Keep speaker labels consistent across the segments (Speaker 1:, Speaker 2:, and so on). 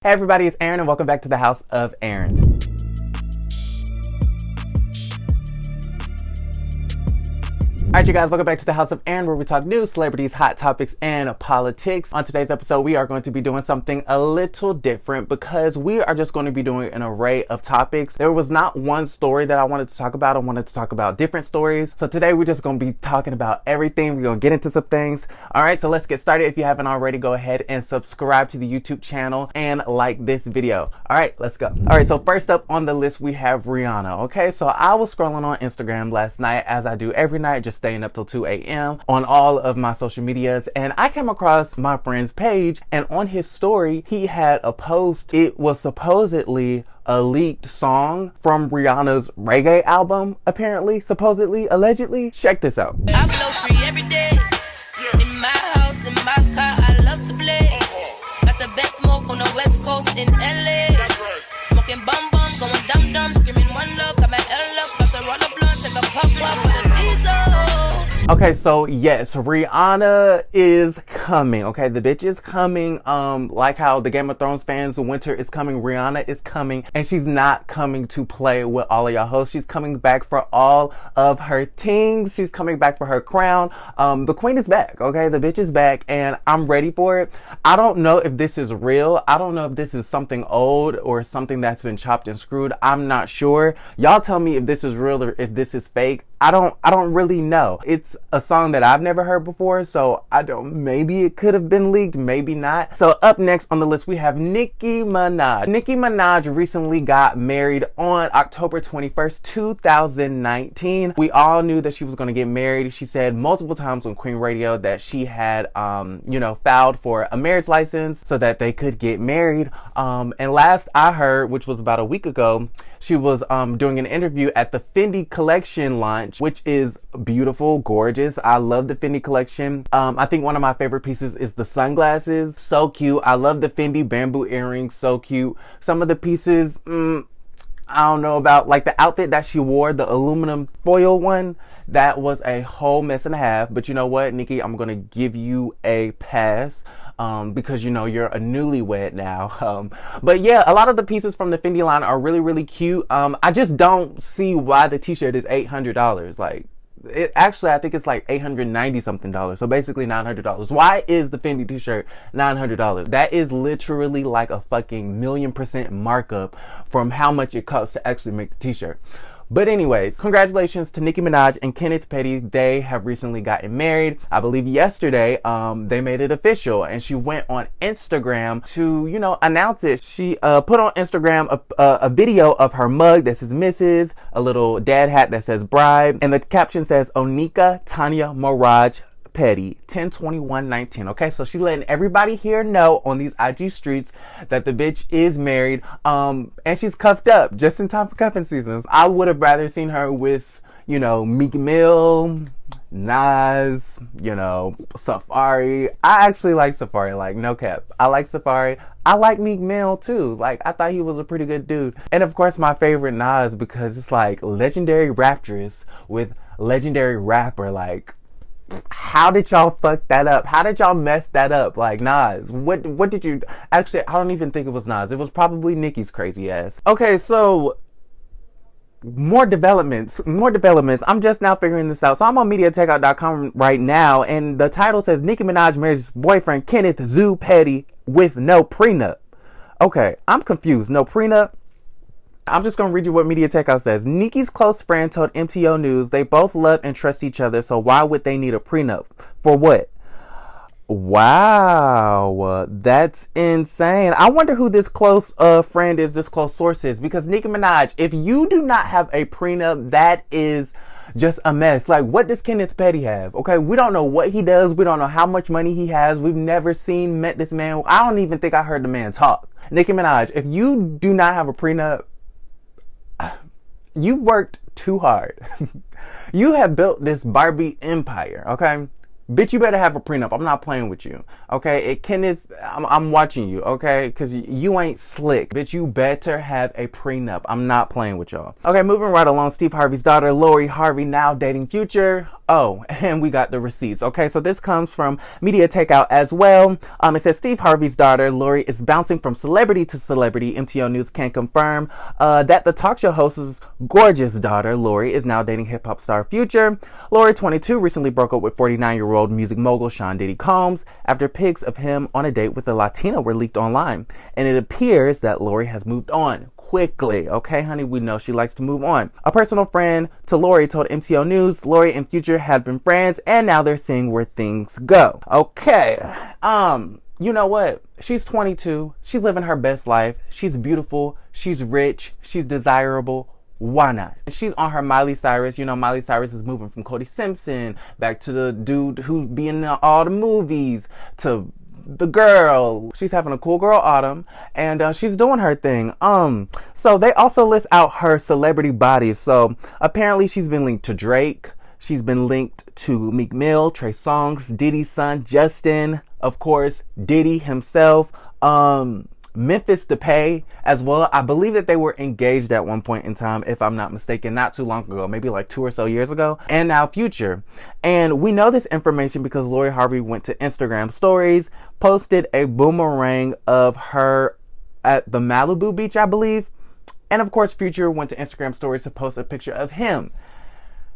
Speaker 1: Hey everybody, it's Aaron and welcome back to the House of Aaron. Alright you guys, welcome back to the House of Aaron where we talk news, celebrities, hot topics, and politics. On today's episode, we are going to be doing something a little different because we are just going to be doing an array of topics. There was not one story that I wanted to talk about. I wanted to talk about different stories. So today we're just going to be talking about everything. We're going to get into some things. Alright, so let's get started. If you haven't already, go ahead and subscribe to the YouTube channel and like this video. Alright, let's go. Alright, so first up on the list, we have Rihanna. Okay, so I was scrolling on Instagram last night as I do every night, just staying up till 2 a.m. on all of my social medias, and I came across my friend's page, and on his story he had a post. It was supposedly a leaked song from Rihanna's reggae album, apparently, supposedly, allegedly. Check this out.
Speaker 2: I blow free every day. In my house, in my car, I love to blaze. Got the best smoke on the west coast in LA. Smoking bum bum, going dum dum, screaming one love, got my L up, got the roll up blunt, take a puff up for the diesel.
Speaker 1: Okay, so yes, Rihanna is coming. Okay, the bitch is coming. Like how the Game of Thrones fans, the winter is coming, Rihanna is coming, and she's not coming to play with all of y'all hosts. She's coming back for all of her things. She's coming back for her crown. The queen is back. Okay, the bitch is back, and I'm ready for it. I don't know if this is real. I don't know if this is something old or something that's been chopped and screwed. I'm not sure. Y'all tell me if this is real or if this is fake. I don't really know. It's a song that I've never heard before, so maybe it could have been leaked, maybe not. So up next on the list, we have Nicki Minaj. Nicki Minaj recently got married on October 21st, 2019. We all knew that she was going to get married. She said multiple times on Queen Radio that she had, filed for a marriage license so that they could get married. And last I heard, which was about a week ago, she was doing an interview at the Fendi collection launch, which is beautiful, gorgeous. I love the Fendi collection. I think one of my favorite pieces is the sunglasses. So cute. I love the Fendi bamboo earrings. So cute. Some of the pieces, I don't know about, like the outfit that she wore, the aluminum foil one, that was a whole mess and a half. But you know what, Nicki, I'm gonna give you a pass. Because you know you're a newlywed now. But yeah, a lot of the pieces from the Fendi line are really, really cute. I just don't see why the t-shirt is $800. Like, I think it's like $890 something. So basically $900. Why is the Fendi t-shirt $900? That is literally like a fucking 1,000,000% markup from how much it costs to actually make the t-shirt. But anyways, congratulations to Nicki Minaj and Kenneth Petty. They have recently gotten married. I believe yesterday, they made it official, and she went on Instagram to, announce it. She put on Instagram a video of her mug that says Mrs., a little dad hat that says bride, and the caption says Onika Tanya Maraj Petty 10/21/19. Okay, so she's letting everybody here know on these IG streets that the bitch is married, and she's cuffed up just in time for cuffing seasons. I would have rather seen her with, Meek Mill, Nas, Safari. I actually like Safari, like no cap. I like Safari. I like Meek Mill too. Like, I thought he was a pretty good dude. And of course my favorite Nas, because it's like legendary raptress with legendary rapper. Like, how did y'all fuck that up? How did y'all mess that up? Like, Nas, what did you... Actually, I don't even think it was Nas. It was probably Nicki's crazy ass. Okay, so more developments. I'm just now figuring this out. So I'm on MediaTakeout.com right now, and the title says Nicki Minaj marries boyfriend Kenneth Zoo Petty with no prenup. Okay, I'm confused. No prenup? I'm just going to read you what Media Takeout says. Nicki's close friend told MTO News they both love and trust each other, so why would they need a prenup? For what? Wow, that's insane. I wonder who this close friend is, this close source is, because Nicki Minaj, if you do not have a prenup, that is just a mess. Like, what does Kenneth Petty have? Okay, we don't know what he does. We don't know how much money he has. We've never met this man. I don't even think I heard the man talk. Nicki Minaj, if you do not have a prenup, you worked too hard. You have built this Barbie empire, okay? Bitch, you better have a prenup. I'm not playing with you, okay? Kenneth, I'm watching you, okay? Because you ain't slick. Bitch, you better have a prenup. I'm not playing with y'all. Okay, moving right along. Steve Harvey's daughter, Laurie Harvey, now dating Future. Oh, and we got the receipts. Okay, so this comes from Media Takeout as well. It says Steve Harvey's daughter, Laurie, is bouncing from celebrity to celebrity. MTO News can confirm that the talk show host's gorgeous daughter, Laurie, is now dating hip-hop star Future. Laurie, 22, recently broke up with 49-year-old music mogul Sean Diddy Combs after pics of him on a date with a Latina were leaked online. And it appears that Laurie has moved on quickly. Okay, honey, we know she likes to move on. A personal friend to Laurie told MTO News Laurie and Future have been friends and now they're seeing where things go. Okay, you know what? She's 22. She's living her best life. She's beautiful. She's rich. She's desirable. Why not? She's on her Miley Cyrus. You know, Miley Cyrus is moving from Cody Simpson back to the dude who be in all the movies to the girl. She's having a cool girl autumn and she's doing her thing. So they also list out her celebrity bodies. So apparently she's been linked to Drake. She's been linked to Meek Mill, Trey Songz, Diddy's son, Justin, of course, Diddy himself, Memphis Depay as well. I believe that they were engaged at one point in time, if I'm not mistaken, not too long ago, maybe like 2 or so years ago. And now Future. And we know this information because Laurie Harvey went to Instagram stories, posted a boomerang of her at the Malibu beach, I believe. And of course, Future went to Instagram stories to post a picture of him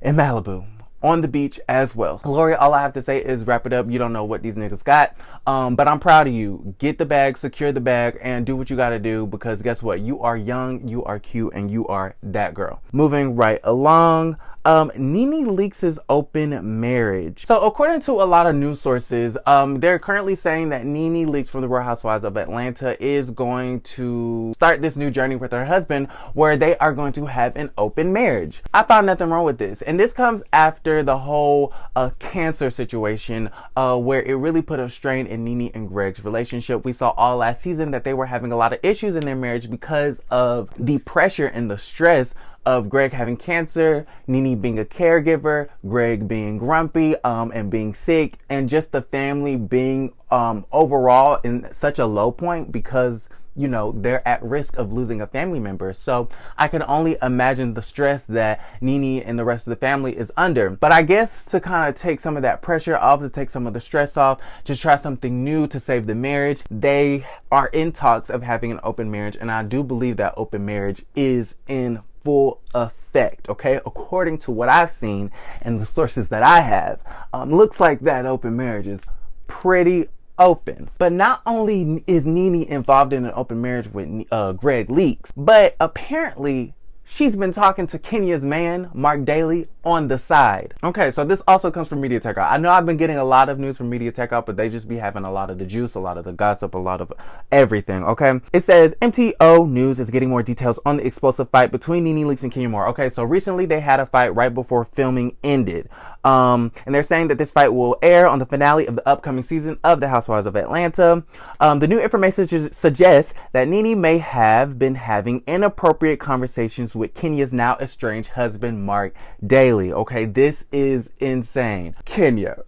Speaker 1: in Malibu on the beach as well. Laurie, all I have to say is wrap it up. You don't know what these niggas got. But I'm proud of you. Get the bag, secure the bag, and do what you gotta do because guess what? You are young, you are cute, and you are that girl. Moving right along. Nene Leakes' open marriage. So according to a lot of news sources, they're currently saying that Nene Leakes from the Real Housewives of Atlanta is going to start this new journey with her husband where they are going to have an open marriage. I found nothing wrong with this. And this comes after the whole cancer situation where it really put a strain in Nene and Greg's relationship. We saw all last season that they were having a lot of issues in their marriage because of the pressure and the stress of Greg having cancer, Nene being a caregiver, Greg being grumpy and being sick, and just the family being overall in such a low point because, you know, they're at risk of losing a family member. So I can only imagine the stress that Nene and the rest of the family is under. But I guess to kind of take some of that pressure off, to take some of the stress off, to try something new to save the marriage, they are in talks of having an open marriage. And I do believe that open marriage is in full effect, okay? According to what I've seen and the sources that I have, looks like that open marriage is pretty open. But not only is Nene involved in an open marriage with Greg Leakes, but apparently she's been talking to Kenya's man, Marc Daly, on the side. Okay, so this also comes from Media Takeout. I know I've been getting a lot of news from Media Takeout, but they just be having a lot of the juice, a lot of the gossip, a lot of everything, okay? It says, MTO News is getting more details on the explosive fight between Nene Leakes and Kenya Moore. Okay, so recently they had a fight right before filming ended. And they're saying that this fight will air on the finale of the upcoming season of The Housewives of Atlanta. The new information suggests that Nene may have been having inappropriate conversations with Kenya's now estranged husband, Marc Daly. Okay, this is insane. Kenya,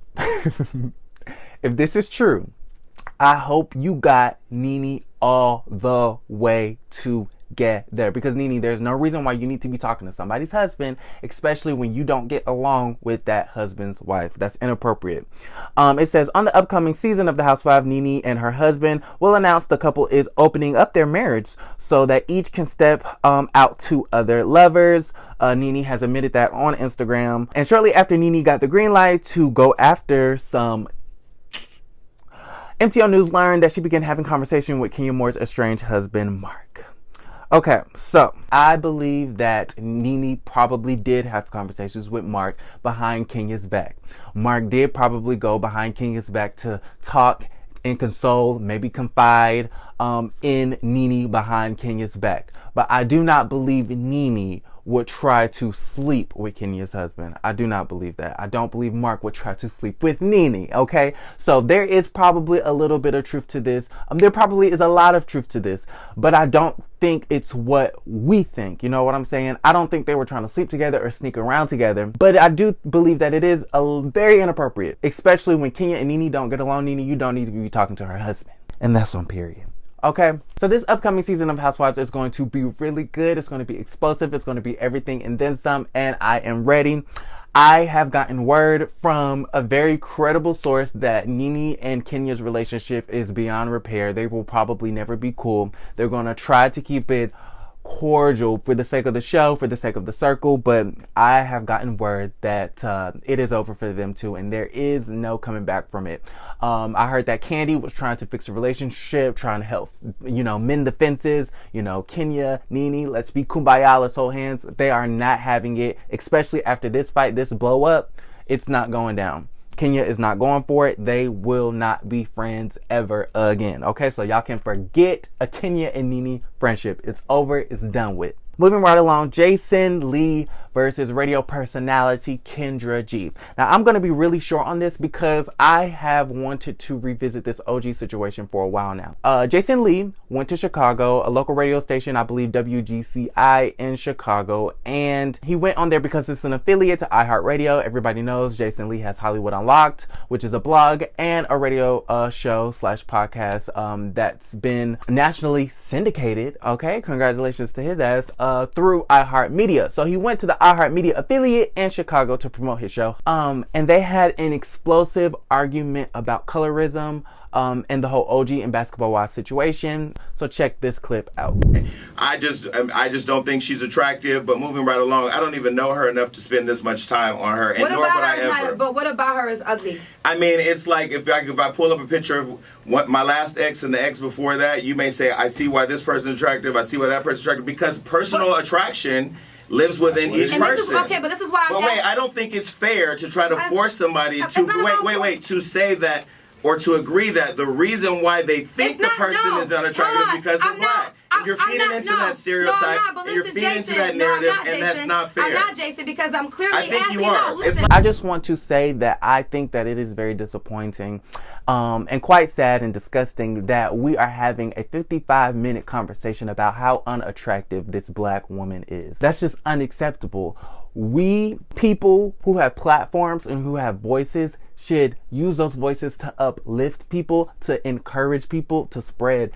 Speaker 1: if this is true, I hope you got Nene all the way together. Because Nene, there's no reason why you need to be talking to somebody's husband, especially when you don't get along with that husband's wife. That's inappropriate. It says, on the upcoming season of The Housewives, Nene and her husband will announce the couple is opening up their marriage so that each can step out to other lovers. Nene has admitted that on Instagram. And shortly after Nene got the green light to go after some, MTO News learned that she began having conversation with Kenya Moore's estranged husband, Marc. Okay, so I believe that Nene probably did have conversations with Marc behind Kenya's back. Marc did probably go behind Kenya's back to talk and console, maybe confide in Nene behind Kenya's back. But I do not believe Nene would try to sleep with Kenya's husband. I do not believe that. I don't believe Marc would try to sleep with Nene, okay? So there is probably a little bit of truth to this. There probably is a lot of truth to this, but I don't think it's what we think. You know what I'm saying? I don't think they were trying to sleep together or sneak around together, but I do believe that it is very inappropriate, especially when Kenya and Nene don't get along. Nene, you don't need to be talking to her husband. And that's on period. Okay, so this upcoming season of Housewives is going to be really good. It's going to be explosive. It's going to be everything and then some, and I am ready. I have gotten word from a very credible source that Nene and Kenya's relationship is beyond repair. They will probably never be cool. They're going to try to keep it cordial for the sake of the show, for the sake of the circle, but I have gotten word that it is over for them too, and there is no coming back from it. I heard that Candy was trying to fix a relationship, trying to help, mend the fences. Kenya, Nene, let's be kumbaya, let's hold hands. They are not having it, especially after this fight, this blow up. It's not going down. Kenya is not going for it. They will not be friends ever again. Okay, so y'all can forget a Kenya and Nene friendship. It's over. It's done with. Moving right along, Jason Lee versus radio personality Kendra G. Now, I'm going to be really short on this because I have wanted to revisit this OG situation for a while now. Jason Lee went to Chicago, a local radio station, I believe WGCI in Chicago, and he went on there because it's an affiliate to iHeartRadio. Everybody knows Jason Lee has Hollywood Unlocked, which is a blog and a radio show / podcast that's been nationally syndicated. Okay, congratulations to his ass. Through iHeartMedia. So he went to the iHeartMedia affiliate in Chicago to promote his show. And they had an explosive argument about colorism and the whole OG and Basketball Wives situation. So check this clip out.
Speaker 3: I just don't think she's attractive, but moving right along, I don't even know her enough to spend this much time on her, and nor would I ever.
Speaker 4: But what about her is ugly?
Speaker 3: I mean, it's like if I pull up a picture of what my last ex and the ex before that, you may say, I see why this person's attractive, I see why that person's attractive, because personal attraction lives within each person.
Speaker 4: But this is why
Speaker 3: But wait, I don't think it's fair to try to force somebody to to say that or to agree that the reason why they think the person is unattractive is because they're black. And you're feeding into that stereotype, and you're feeding into that narrative, and that's not fair.
Speaker 4: I'm not, Jason, because I'm clearly
Speaker 3: I think
Speaker 4: asking.
Speaker 3: you are.
Speaker 4: Listen.
Speaker 1: I just want to say that I think that it is very disappointing and quite sad and disgusting that we are having a 55-minute conversation about how unattractive this black woman is. That's just unacceptable. We people who have platforms and who have voices should use those voices to uplift people, to encourage people, to spread,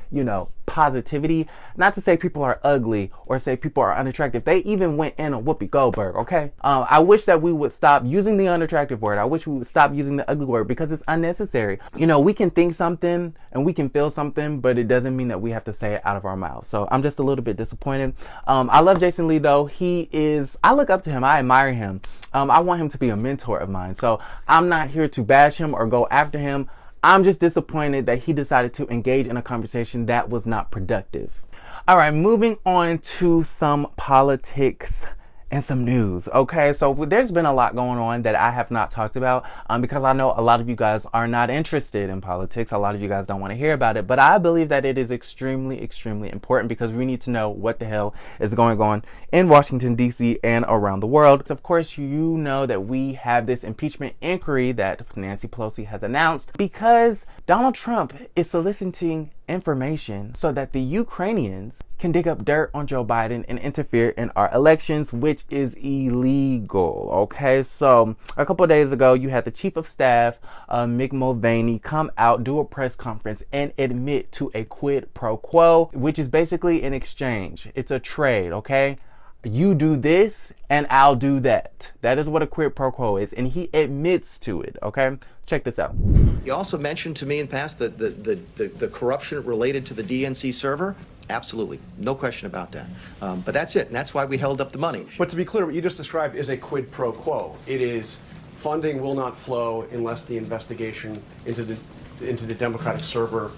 Speaker 1: positivity. Not to say people are ugly or say people are unattractive. They even went in on Whoopi Goldberg, okay? I wish that we would stop using the unattractive word. I wish we would stop using the ugly word because it's unnecessary. We can think something and we can feel something, but it doesn't mean that we have to say it out of our mouths. So I'm just a little bit disappointed. I love Jason Lee though. I look up to him. I admire him. I want him to be a mentor of mine. So I'm not here to bash him or go after him. I'm just disappointed that he decided to engage in a conversation that was not productive. All right, moving on to some politics and some news. Okay, so there's been a lot going on that I have not talked about because I know a lot of you guys are not interested in politics. A lot of you guys don't want to hear about it, but I believe that it is extremely, extremely important because we need to know what the hell is going on in Washington, D.C. and around the world. Of course, you know that we have this impeachment inquiry that Nancy Pelosi has announced because Donald Trump is soliciting information so that the Ukrainians can dig up dirt on Joe Biden and interfere in our elections, which is illegal. Okay, so a couple of days ago, you had the chief of staff, Mick Mulvaney, come out, do a press conference and admit to a quid pro quo, which is basically an exchange. It's a trade, okay? You do this and I'll do that. That is what a quid pro quo is. And he admits to it, okay? Check this out.
Speaker 5: You also mentioned to me in the past that the corruption related to the DNC server. Absolutely. No question about that. But that's it. And that's why we held up the money.
Speaker 6: But to be clear, what you just described is a quid pro quo. It is funding will not flow unless the investigation into the Democratic server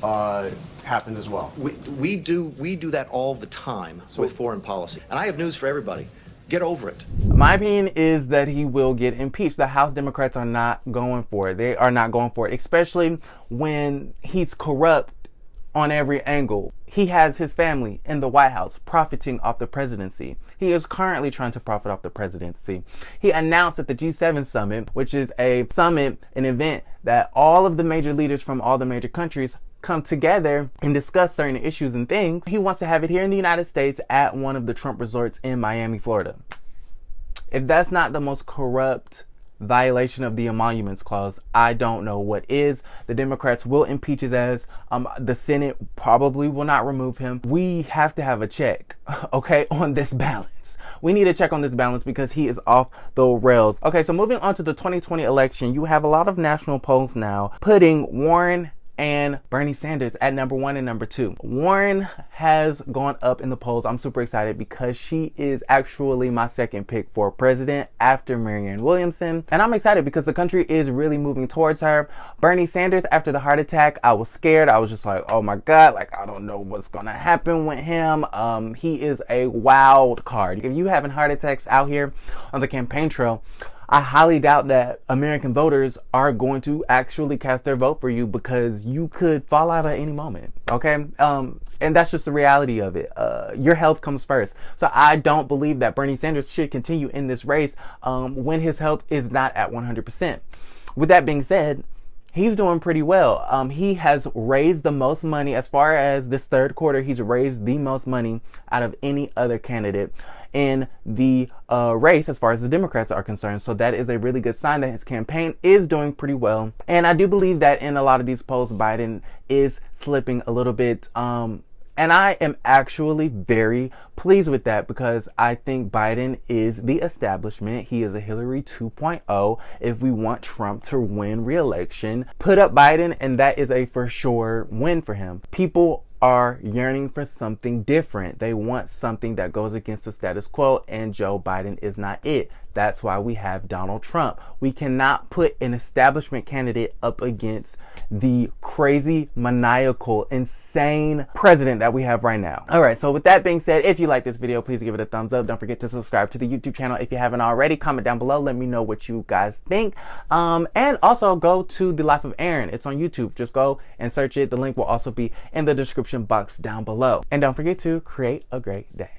Speaker 6: happens as well.
Speaker 5: We do that all the time with foreign policy. And I have news for everybody. Get over it.
Speaker 1: My opinion is that he will get impeached. The House Democrats are not going for it. They are not going for it, especially when he's corrupt on every angle. He has his family in the White House profiting off the presidency. He is currently trying to profit off the presidency. He announced at the G7 summit, which is a summit, an event that all of the major leaders from all the major countries come together and discuss certain issues and things. He wants to have it here in the United States at one of the Trump resorts in Miami, Florida. If that's not the most corrupt violation of the emoluments clause. I don't know what is. The Democrats will impeach his ass. The Senate probably will not remove him. We have to have a check, okay, on this balance. We need to check on this balance because he is off the rails. Okay, so moving on to the 2020 election, you have a lot of national polls now putting Warren and Bernie Sanders at number 1 and number 2. Warren has gone up in the polls. I'm super excited because she is actually my second pick for president after Marianne Williamson. And I'm excited because the country is really moving towards her. Bernie Sanders, after the heart attack, I was scared. I was just like, oh my God, like, I don't know what's gonna happen with him. He is a wild card. If you having heart attacks out here on the campaign trail, I highly doubt that American voters are going to actually cast their vote for you because you could fall out at any moment, okay? And that's just the reality of it. Your health comes first. So I don't believe that Bernie Sanders should continue in this race when his health is not at 100%. With that being said, he's doing pretty well. He has raised the most money as far as this third quarter. He's raised the most money out of any other candidate in the race as far as the Democrats are concerned. So that is a really good sign that his campaign is doing pretty well. And I do believe that in a lot of these polls, Biden is slipping a little bit. And I am actually very pleased with that because I think Biden is the establishment. He is a Hillary 2.0. If we want Trump to win re-election, put up Biden, and that is a for sure win for him. People are yearning for something different. They want something that goes against the status quo, and Joe Biden is not it. That's why we have Donald Trump. We cannot put an establishment candidate up against the crazy, maniacal, insane president that we have right now. All right, so with that being said, if you like this video, please give it a thumbs up. Don't forget to subscribe to the YouTube channel if you haven't already. Comment down below. Let me know what you guys think. And also go to The Life of Aaron. It's on YouTube. Just go and search it. The link will also be in the description box down below. And don't forget to create a great day.